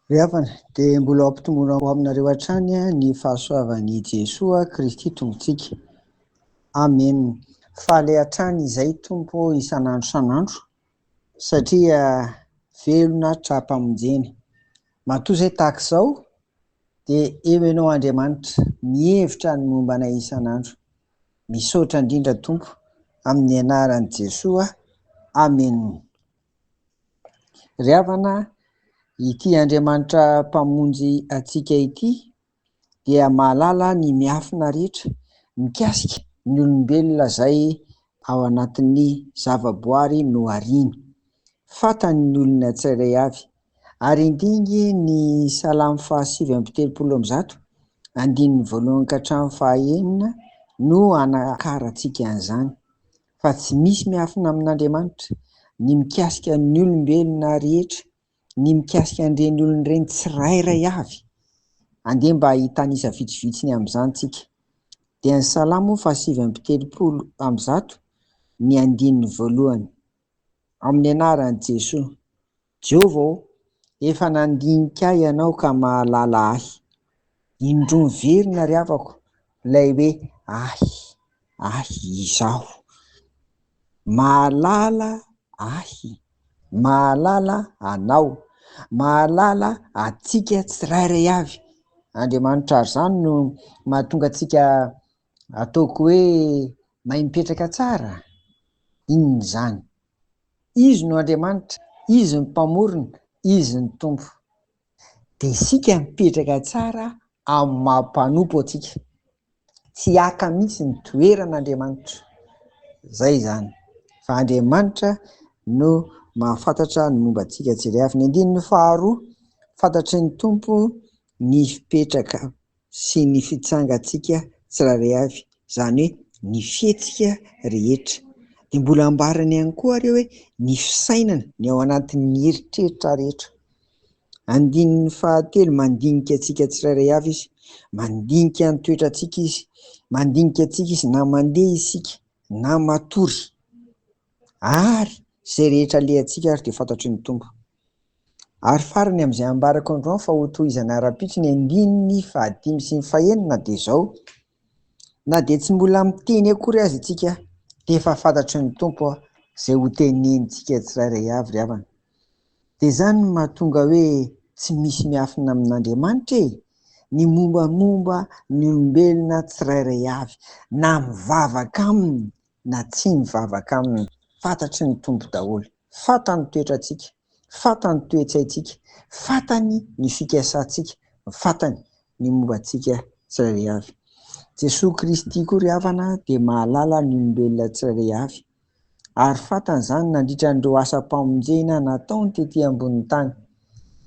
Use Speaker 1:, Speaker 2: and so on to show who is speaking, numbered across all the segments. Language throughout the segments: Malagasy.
Speaker 1: Ry havana dia mbola ampitomboina ho aminareo hatrany ny fahasoavan'i Jesoa Kristy Tompontsika. Amen. Faly hatrany izay Tompo isan'andro isan'andro satria velona tra-pamonjena. Matoa izay tahaka izao dia eo ianao Andriamanitra mihevitra ny mombanay isan'andro. Misaotra indrindra Tompo amin'ny anaran'i Jesoa. Amen. Ry havana, ity Andriamanitra mpamonjy antsika ity dia mahalala ny miafina rehetra mikasika ny olombelona izay ao anatin'ny zavaboary nohariany. Fantany ny olona tsirairay avy ary indingy ny Salamo 8:30 andininy 1 ka hatramin'ny 9 no anakarantsika an'izany. Fa tsy misy miafina amin'Andriamanitra ny mikasika ny olombelona rehetra, ny mikasika an'ireny olona ireny tsirairay avy. Andeha mba hitanisa vitsivitsiny amin'izany tsika. Dia ny Salamo 8:30 ny andininy 1. Amin'ny anaran'i Jesoa. Jehovah, efa nandinika ahy ianao ka mahalala ahy. Indroa miverina ry havako ilay hoe ahy izaho. Mahalala ahy, mahalala anao, mahalala antsika tsirairay avy. Andriamanitra ary izany no mahatonga antsika ataoko hoe mahay mipetraka tsara. Inona izany? Izy no Andriamanitra, izy ny mpamorona, izy ny Tompo. Dia isika mipetraka tsara amin'ny maha-mpanompo antsika. Tsy haka mihitsy ny toeran'Andriamanitra. Izay izany. Fa Andriamanitra no mahafantatra ny momba antsika tsiray avy. Ny andininy 2, fantatry ny Tompo ny fipetraka sy ny fitsangantsika tsirairay avy, izany hoe ny fihetsika rehetra. Dia mbola ambarany ihany koa ireo hoe ny fisainana ny ao anatin'ny eritreritra rehetra. Andininy 3 mandinika antsika tsirairay avy izy, mandinika ny toetrantsika izy, mandinika antsika izy na mandeha isika na matory, ary izay rehetra alehantsika ary dia fantatry ny Tompo. Ary farany amin'izay ambarako androany fa ho tohizana ara-pitsy ny andininy 5 sy ny 9 dia izao: na dia tsy mbola miteny akory azy itsika dia efa fantatry ny Tompo izay ho tenenitsika tsirairay avy ry havana. Dia izany no mahatonga hoe tsy misy miafina amin'Andriamanitra ny mombamomba ny olombelona tsirairay avy, na mivavaka aminy na tsy mivavaka aminy. Fantatry ny Tompo daholo, fantany ny toetrantsika, fantany ny toe-tsaintsika, fantany ny fikasantsika, fantany ny momba antsika tsirairay avy. Jesoa Kristy koa ry havana dia mahalala ny olombelona tsirairay avy, ary fantany izany nandritra an'ireo asa-pamonjena nataony tetỳ ambonin'ny tany.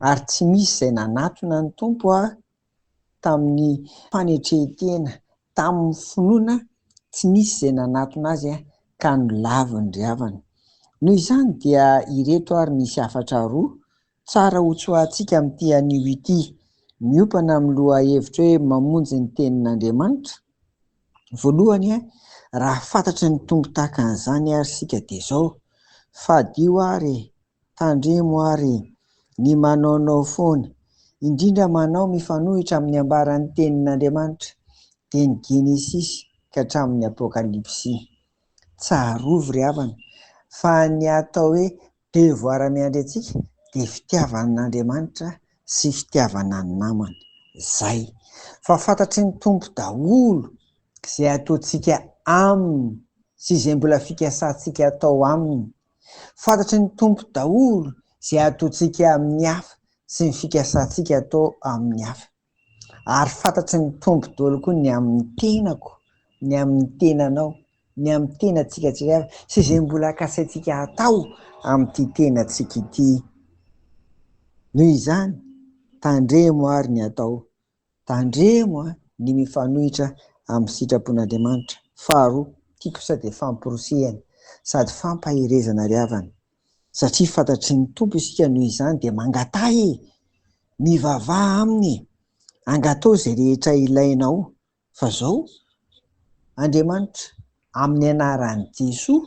Speaker 1: Ary tsy misy izay nanatona ny Tompo tamin'ny fanetrehitena, tamin'ny finoana, tsy misy izay nanatona azy ka nolaviny ry havana. Noho izany dia ireto ary misy hafatra roa tsara ho tsoahantsika amin'ity anio ity, miopana amin'ny loha hevitra hoe mamonjy ny tenin'Andriamanitra. Voalohany, raha fantatry ny Tompo tahaka an'izany ary isika dia izao: fadio ary, tandremo ary, ny manaonao foana, indrindra manao mifanohitra amin'ny ambaran'ny tenin'Andriamanitra, teny Genesisy ka hatramin'ny Apokalipsy. Tsarovy ry havana, fa ny atao hoe devoara-miandry antsika dia fitiavan'Andriamanitra sy fitiavana ny namana. Izay. Fa fantatry ny Tompo daholo izay ataontsika aminy sy izay mbola fikasantsika atao aminy. Fantatry ny Tompo daholo izay ataontsika amin'ny hafa sy ny fikasantsika atao amin'ny hafa. Ary fantatry ny Tompo daholo koa ny amin'ny tenako, ny amin'ny tenanao, ny amin'ny tenantsika tsirairay avy sy izay mbola kasaintsika atao amin'ity tenantsika ity. Noho izany, tandremo ary ny atao, tandremo ny mifanohitra amin'ny sitrapon'Andriamanitra. Faharoa, ity kosa dia famporosehana sady fampahirezana ry havana, satria fantatry ny Tompo isika. Noho izany dia mangatay, mivavaha aminy, angatao izay rehetra ilainao. Fa izao Andriamanitra amin'ny anaran'i Jesoa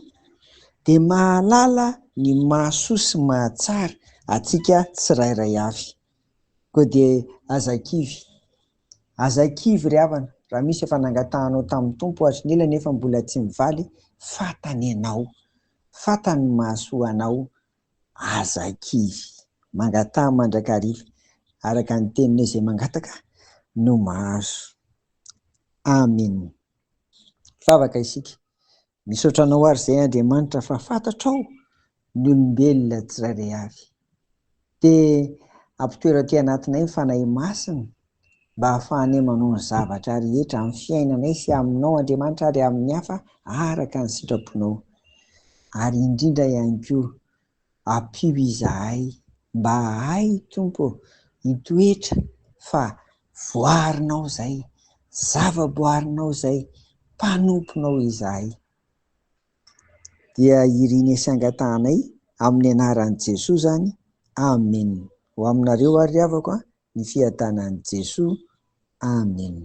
Speaker 1: dia mahalala ny mahasoa sy mahatsara antsika tsirairay avy. koa de azakivy ry havana, raha misy efa nangatahanao tamin'ny tompo atriny ela nefa mbola tsy mivaly, fantany ianao, fantany mahasoa anao, azakivy, mangataha mandrakariva, araka ny teninay izay mangataka no mahazo. Amen. Favaka isika, misaotra anao ary izay Andriamanitra fa fantatrao ny olombelona tsirairay avy, de ampitoera ty anatinay ny fanahy masina mba hahafahanay manao ny zavatra rehetra amin'ny fiainanay sy aminao Andriamanitra ary amin'ny hafa araka ny sitraponao, ary indrindra ihany koa ampio izahay mba hay Tompo hitoetra fa voarinao zay, zava-boarinao zay, mpanomponao izahay, dia iriny sy angatahanay amin'ny anaran'i Jesosy zany. Amen. Ho aminareo ary havako ny fiadanan'i Jesosy. Amen.